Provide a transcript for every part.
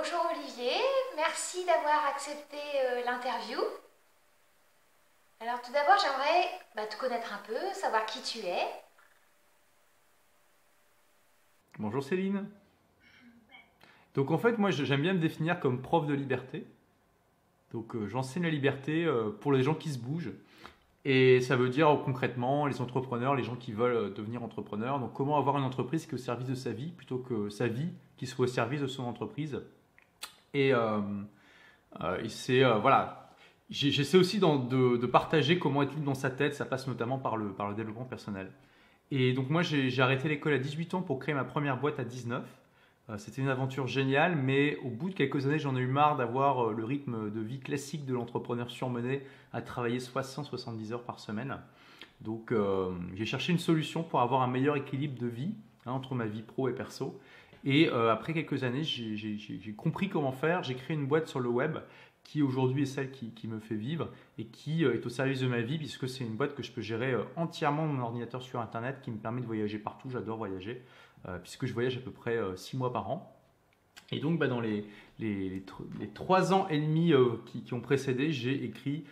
Bonjour Olivier, merci d'avoir accepté l'interview. Alors tout d'abord, j'aimerais te connaître un peu, savoir qui tu es. Bonjour Céline. Donc en fait, moi j'aime bien me définir comme prof de liberté. Donc j'enseigne la liberté pour les gens qui se bougent. Et ça veut dire concrètement les entrepreneurs, les gens qui veulent devenir entrepreneurs. Donc comment avoir une entreprise qui est au service de sa vie plutôt que sa vie qui soit au service de son entreprise. Et, voilà. J'essaie aussi de partager comment être libre dans sa tête. Ça passe notamment par le développement personnel. Et donc moi j'ai arrêté l'école à 18 ans pour créer ma première boîte à 19. C'était une aventure géniale, mais au bout de quelques années, j'en ai eu marre d'avoir le rythme de vie classique de l'entrepreneur surmené à travailler 60-70 heures par semaine. Donc j'ai cherché une solution pour avoir un meilleur équilibre de vie entre ma vie pro et perso. Et après quelques années, j'ai compris comment faire. J'ai créé une boîte sur le web qui aujourd'hui est celle qui me fait vivre et qui est au service de ma vie puisque c'est une boîte que je peux gérer entièrement de mon ordinateur sur Internet qui me permet de voyager partout. J'adore voyager puisque je voyage à peu près 6 mois par an. Et donc dans les 3 ans et demi qui ont précédé, j'ai écrit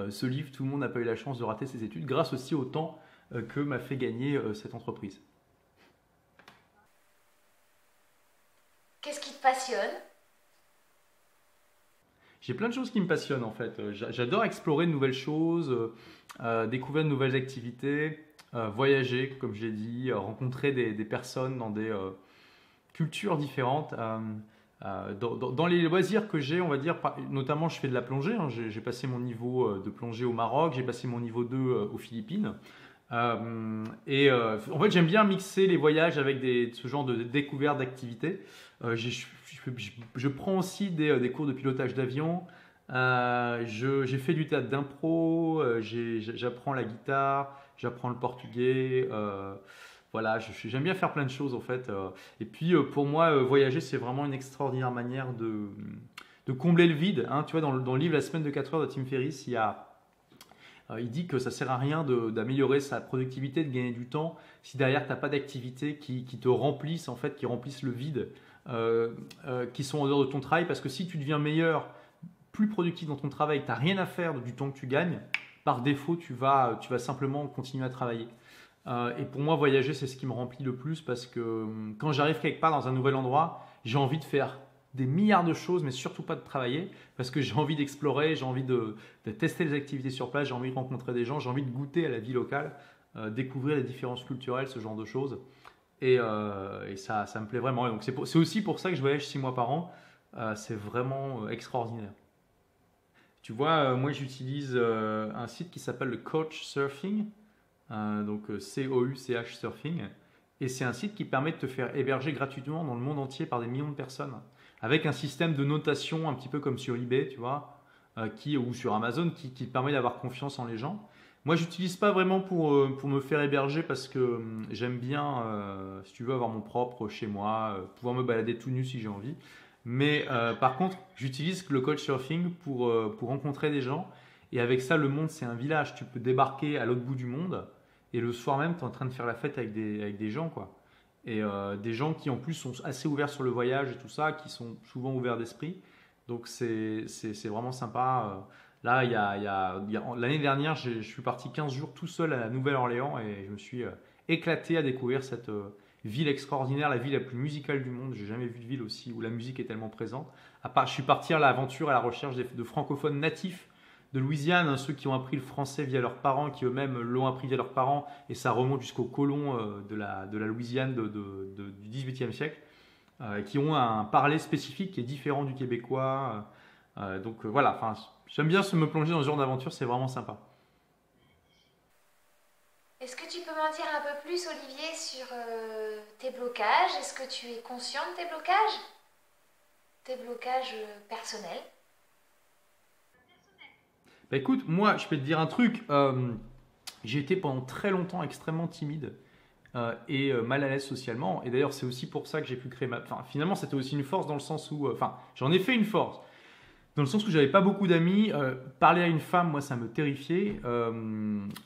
ce livre. Tout le monde n'a pas eu la chance de rater ses études grâce aussi au temps que m'a fait gagner cette entreprise. Qu'est-ce qui te passionne? J'ai plein de choses qui me passionnent en fait. J'adore explorer de nouvelles choses, découvrir de nouvelles activités, voyager, comme je l'ai dit, rencontrer des personnes dans des cultures différentes. Dans les loisirs que j'ai, on va dire, notamment je fais de la plongée. J'ai passé mon niveau de plongée au Maroc, j'ai passé mon niveau 2 aux Philippines. En fait, j'aime bien mixer les voyages avec ce genre de découverte d'activités. Je prends aussi des cours de pilotage d'avion. J'ai fait du théâtre d'impro. J'apprends la guitare, j'apprends le portugais. Voilà, j'aime bien faire plein de choses en fait. Et puis pour moi, voyager, c'est vraiment une extraordinaire manière de combler le vide. Tu vois, dans le livre La semaine de 4 heures de Tim Ferriss, il dit que ça sert à rien d'améliorer sa productivité, de gagner du temps, si derrière tu n'as pas d'activités qui te remplissent, en fait, qui remplissent le vide, qui sont en dehors de ton travail. Parce que si tu deviens meilleur, plus productif dans ton travail, tu n'as rien à faire du temps que tu gagnes, par défaut, tu vas simplement continuer à travailler. Et pour moi, voyager, c'est ce qui me remplit le plus parce que quand j'arrive quelque part dans un nouvel endroit, j'ai envie de faire des milliards de choses, mais surtout pas de travailler parce que j'ai envie d'explorer, j'ai envie de tester les activités sur place, j'ai envie de rencontrer des gens, j'ai envie de goûter à la vie locale, découvrir les différences culturelles, ce genre de choses. Et ça me plaît vraiment. Et donc c'est aussi pour ça que je voyage 6 mois par an. C'est vraiment extraordinaire. Tu vois, moi j'utilise un site qui s'appelle le Couchsurfing, donc COUCH Surfing. Et c'est un site qui permet de te faire héberger gratuitement dans le monde entier par des millions de personnes, avec un système de notation un petit peu comme sur eBay, tu vois, ou sur Amazon, qui te permet d'avoir confiance en les gens. Moi, j'utilise pas vraiment pour me faire héberger parce que j'aime bien, si tu veux, avoir mon propre chez moi, pouvoir me balader tout nu si j'ai envie. Mais par contre, j'utilise le Couchsurfing pour rencontrer des gens. Et avec ça, le monde, c'est un village. Tu peux débarquer à l'autre bout du monde et le soir même, tu es en train de faire la fête avec des gens, quoi. Et des gens qui en plus sont assez ouverts sur le voyage et tout ça, qui sont souvent ouverts d'esprit. Donc c'est vraiment sympa. Là, l'année dernière, je suis parti 15 jours tout seul à la Nouvelle-Orléans et je me suis éclaté à découvrir cette ville extraordinaire, la ville la plus musicale du monde. J'ai jamais vu de ville aussi où la musique est tellement présente. À part, je suis parti à l'aventure, à la recherche de francophones natifs de Louisiane, ceux qui ont appris le français via leurs parents, qui eux-mêmes l'ont appris via leurs parents, et ça remonte jusqu'aux colons de la Louisiane du XVIIIe siècle, qui ont un parler spécifique qui est différent du québécois. Donc voilà, j'aime bien me plonger dans ce genre d'aventure, c'est vraiment sympa. Est-ce que tu peux m'en dire un peu plus, Olivier, sur tes blocages? Est-ce que tu es conscient de tes blocages? Tes blocages personnels? Bah écoute, moi je peux te dire un truc, j'ai été pendant très longtemps extrêmement timide et mal à l'aise socialement. Et d'ailleurs, c'est aussi pour ça que j'ai pu créer Enfin, finalement, c'était aussi une force dans le sens où. J'en ai fait une force. Dans le sens où j'avais pas beaucoup d'amis. Parler à une femme, moi, ça me terrifiait.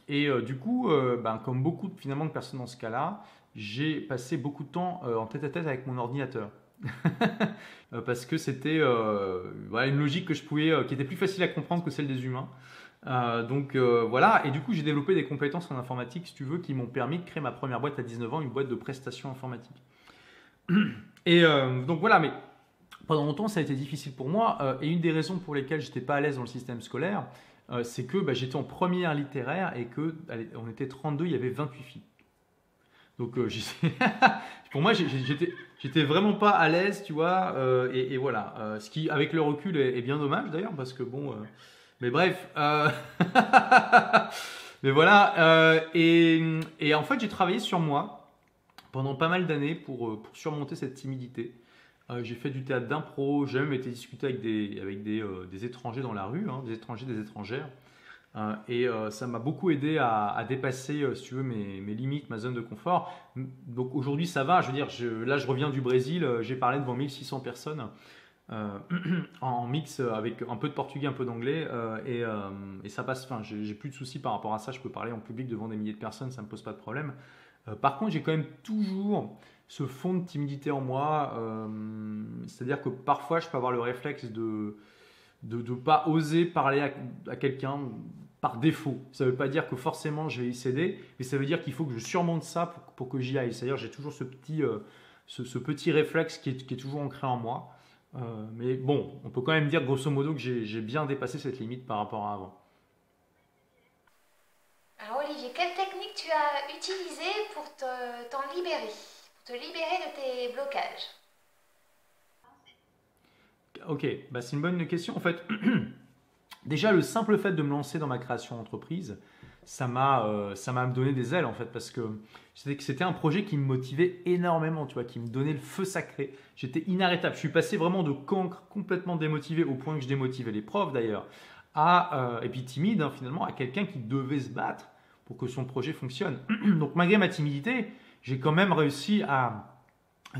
Du coup, comme beaucoup finalement de personnes dans ce cas-là, j'ai passé beaucoup de temps en tête à tête avec mon ordinateur. Parce que c'était voilà, une logique que je pouvais, qui était plus facile à comprendre que celle des humains. Donc voilà, et du coup j'ai développé des compétences en informatique, si tu veux, qui m'ont permis de créer ma première boîte à 19 ans, une boîte de prestations informatiques. Et donc voilà, mais pendant longtemps ça a été difficile pour moi, et une des raisons pour lesquelles j'étais pas à l'aise dans le système scolaire, c'est que bah, j'étais en première littéraire et que allez, on était 32, il y avait 28 filles. Donc pour moi j'étais vraiment pas à l'aise, tu vois, et voilà, ce qui avec le recul est bien dommage d'ailleurs parce que bon, mais bref, mais voilà, et en fait j'ai travaillé sur moi pendant pas mal d'années pour surmonter cette timidité. J'ai fait du théâtre d'impro, j'ai même été discuter avec des étrangers dans la rue, hein, des étrangers, des étrangères. Et ça m'a beaucoup aidé à dépasser, si tu veux, mes limites, ma zone de confort. Donc aujourd'hui, ça va. Je veux dire, là, je reviens du Brésil. J'ai parlé devant 1600 personnes euh, en mix avec un peu de portugais, un peu d'anglais. Et ça passe. Enfin, j'ai plus de soucis par rapport à ça. Je peux parler en public devant des milliers de personnes. Ça me pose pas de problème. Par contre, j'ai quand même toujours ce fond de timidité en moi. C'est-à-dire que parfois, je peux avoir le réflexe de ne pas oser parler à quelqu'un par défaut. Ça ne veut pas dire que forcément je vais y céder, mais ça veut dire qu'il faut que je surmonte ça pour que j'y aille. C'est-à-dire j'ai toujours ce petit réflexe qui est toujours ancré en moi. Mais bon, on peut quand même dire grosso modo que j'ai bien dépassé cette limite par rapport à avant. Alors Olivier, quelle technique tu as utilisée pour t'en libérer, pour te libérer de tes blocages? Ok, bah c'est une bonne question. En fait, déjà le simple fait de me lancer dans ma création d'entreprise, ça m'a donné des ailes en fait parce que c'était un projet qui me motivait énormément, tu vois, qui me donnait le feu sacré. J'étais inarrêtable. Je suis passé vraiment de cancre complètement démotivé au point que je démotivais les profs d'ailleurs, et puis timide hein, finalement, à quelqu'un qui devait se battre pour que son projet fonctionne. Donc malgré ma timidité, j'ai quand même réussi à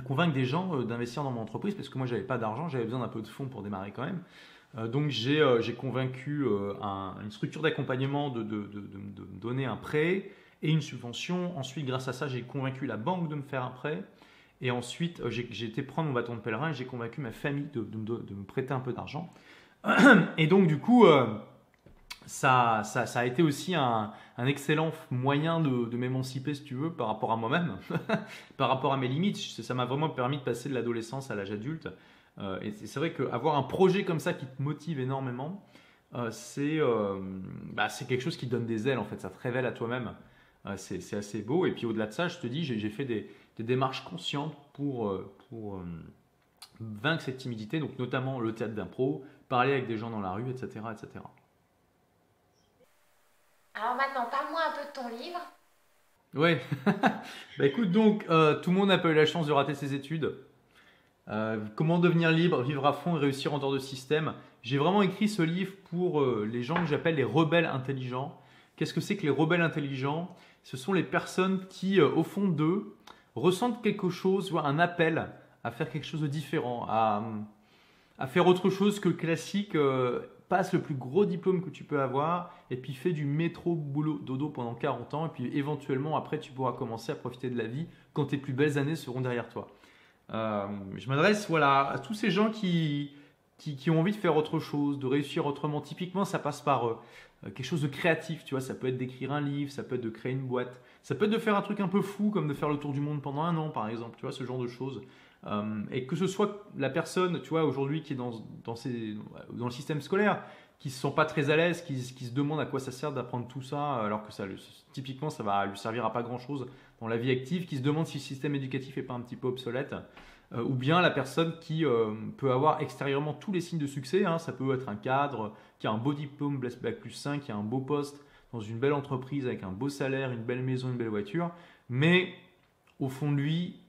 convaincre des gens d'investir dans mon entreprise parce que moi j'avais pas d'argent, j'avais besoin d'un peu de fonds pour démarrer quand même. Donc j'ai convaincu une structure d'accompagnement de me donner un prêt et une subvention. Ensuite, grâce à ça, j'ai convaincu la banque de me faire un prêt. Et ensuite, j'ai été prendre mon bâton de pèlerin et j'ai convaincu ma famille de me prêter un peu d'argent. Et donc, du coup, ça a été aussi un excellent moyen de m'émanciper, si tu veux, par rapport à moi-même, par rapport à mes limites. Ça m'a vraiment permis de passer de l'adolescence à l'âge adulte. Et c'est vrai qu'avoir un projet comme ça qui te motive énormément, c'est quelque chose qui te donne des ailes, en fait. Ça te révèle à toi-même. C'est assez beau. Et puis au-delà de ça, je te dis, j'ai fait des démarches conscientes pour vaincre cette timidité, donc notamment le théâtre d'impro, parler avec des gens dans la rue, etc., etc. Alors maintenant, parle-moi un peu de ton livre. Ouais, bah écoute donc, tout le monde n'a pas eu la chance de rater ses études. Comment devenir libre, vivre à fond et réussir en dehors de système. J'ai vraiment écrit ce livre pour les gens que j'appelle les rebelles intelligents. Qu'est-ce que c'est que les rebelles intelligents? Ce sont les personnes qui, au fond d'eux, ressentent quelque chose, voire un appel à faire quelque chose de différent, à faire autre chose que le classique. Passe le plus gros diplôme que tu peux avoir et puis fais du métro boulot dodo pendant 40 ans et puis éventuellement après tu pourras commencer à profiter de la vie quand tes plus belles années seront derrière toi. Je m'adresse voilà, à tous ces gens qui ont envie de faire autre chose, de réussir autrement. Typiquement, ça passe par quelque chose de créatif, tu vois. Ça peut être d'écrire un livre, ça peut être de créer une boîte, ça peut être de faire un truc un peu fou comme de faire le tour du monde pendant un an, par exemple, tu vois, ce genre de choses. Et que ce soit la personne, tu vois, aujourd'hui qui est dans le système scolaire, qui ne se sent pas très à l'aise, qui se demande à quoi ça sert d'apprendre tout ça, alors que typiquement, ça va lui servir à pas grand-chose dans la vie active, qui se demande si le système éducatif est pas un petit peu obsolète, ou bien la personne qui peut avoir extérieurement tous les signes de succès, hein, ça peut être un cadre qui a un beau diplôme, Bac+5, qui a un beau poste dans une belle entreprise avec un beau salaire, une belle maison, une belle voiture, mais au fond de lui,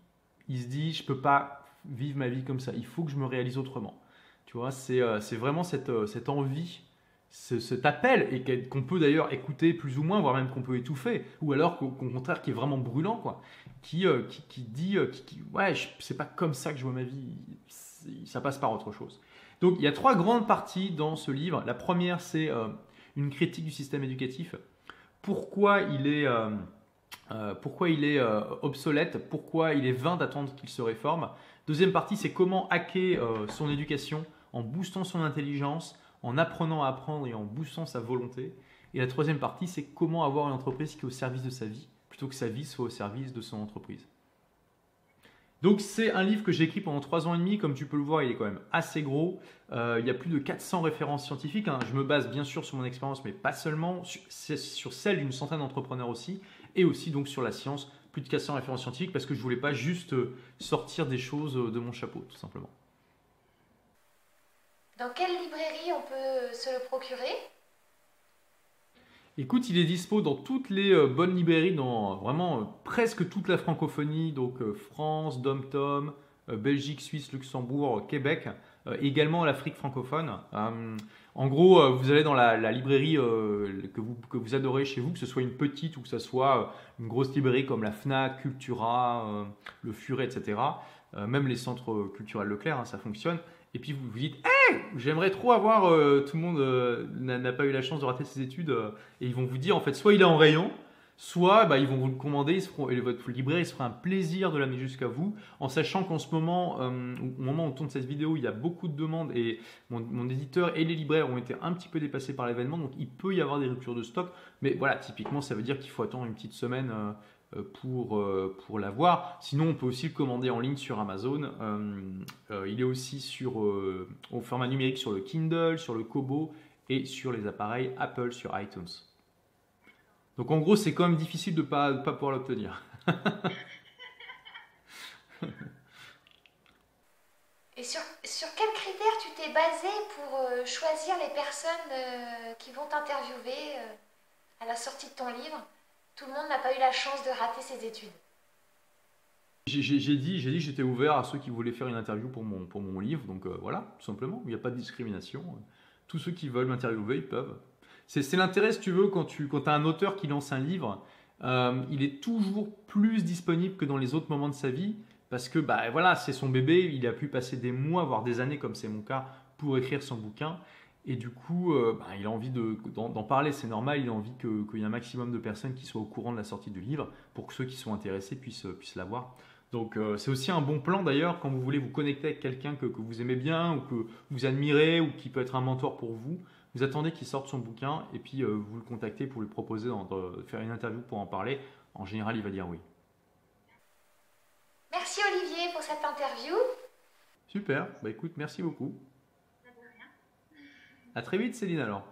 il se dit je peux pas vivre ma vie comme ça, il faut que je me réalise autrement. Tu vois, c'est vraiment cette envie, cet appel, et qu'on peut d'ailleurs écouter plus ou moins, voire même qu'on peut étouffer, ou alors qu'au contraire qui est vraiment brûlant, quoi, qui dit, ouais, c'est pas comme ça que je vois ma vie, ça passe par autre chose. Donc il y a trois grandes parties dans ce livre. La première, c'est une critique du système éducatif. Pourquoi il est obsolète, pourquoi il est vain d'attendre qu'il se réforme. Deuxième partie, c'est comment hacker son éducation en boostant son intelligence, en apprenant à apprendre et en boostant sa volonté. Et la troisième partie, c'est comment avoir une entreprise qui est au service de sa vie, plutôt que sa vie soit au service de son entreprise. Donc c'est un livre que j'ai écrit pendant 3 ans et demi, comme tu peux le voir, il est quand même assez gros. Il y a plus de 400 références scientifiques. Je me base bien sûr sur mon expérience, mais pas seulement, sur celle d'une centaine d'entrepreneurs aussi, et aussi donc sur la science, plus de 400 références scientifiques, parce que je ne voulais pas juste sortir des choses de mon chapeau, tout simplement. Dans quelle librairie on peut se le procurer? Écoute, il est dispo dans toutes les bonnes librairies, dans vraiment presque toute la francophonie, donc France, Dom-Tom, Belgique, Suisse, Luxembourg, Québec, également l'Afrique francophone. En gros, vous allez dans la librairie que vous adorez chez vous, que ce soit une petite ou que ce soit une grosse librairie comme la FNAC, Cultura, le Furet, etc. Même les centres culturels Leclerc, ça fonctionne. Et puis vous vous dites, hey, j'aimerais trop avoir, tout le monde n'a pas eu la chance de rater ses études, et ils vont vous dire en fait, soit il est en rayon, soit ils vont vous le commander, et votre libraire il se fera un plaisir de l'amener jusqu'à vous, en sachant qu'en ce moment, au moment où on tourne cette vidéo, il y a beaucoup de demandes et mon éditeur et les libraires ont été un petit peu dépassés par l'événement, donc il peut y avoir des ruptures de stock, mais voilà, typiquement ça veut dire qu'il faut attendre une petite semaine pour l'avoir. Sinon, on peut aussi le commander en ligne sur Amazon. Il est aussi au format numérique sur le Kindle, sur le Kobo et sur les appareils Apple sur iTunes. Donc en gros, c'est quand même difficile de ne pas pouvoir l'obtenir. Et sur quels critères tu t'es basé pour choisir les personnes qui vont t'interviewer à la sortie de ton livre? Tout le monde n'a pas eu la chance de rater ses études. J'ai dit que j'étais ouvert à ceux qui voulaient faire une interview pour mon livre. Donc voilà, tout simplement. Il n'y a pas de discrimination. Tous ceux qui veulent m'interviewer, ils peuvent. C'est l'intérêt, si tu veux, quand tu as un auteur qui lance un livre, il est toujours plus disponible que dans les autres moments de sa vie. Parce que voilà, c'est son bébé. Il a pu passer des mois, voire des années, comme c'est mon cas, pour écrire son bouquin. Et du coup, il a envie d'en parler, c'est normal, il a envie qu'il y ait un maximum de personnes qui soient au courant de la sortie du livre pour que ceux qui sont intéressés puissent l'avoir. Donc c'est aussi un bon plan d'ailleurs quand vous voulez vous connecter avec quelqu'un que vous aimez bien ou que vous admirez ou qui peut être un mentor pour vous. Vous attendez qu'il sorte son bouquin et puis vous le contactez pour lui proposer de faire une interview pour en parler. En général, il va dire oui. Merci Olivier pour cette interview. Super, écoute, merci beaucoup. À très vite Céline alors.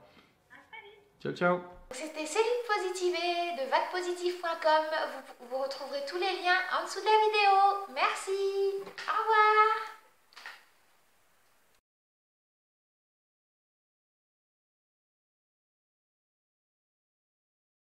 À très vite. Ciao ciao. C'était Céline Positivé de vaguepositif.com. Vous retrouverez tous les liens en dessous de la vidéo. Merci. Au revoir.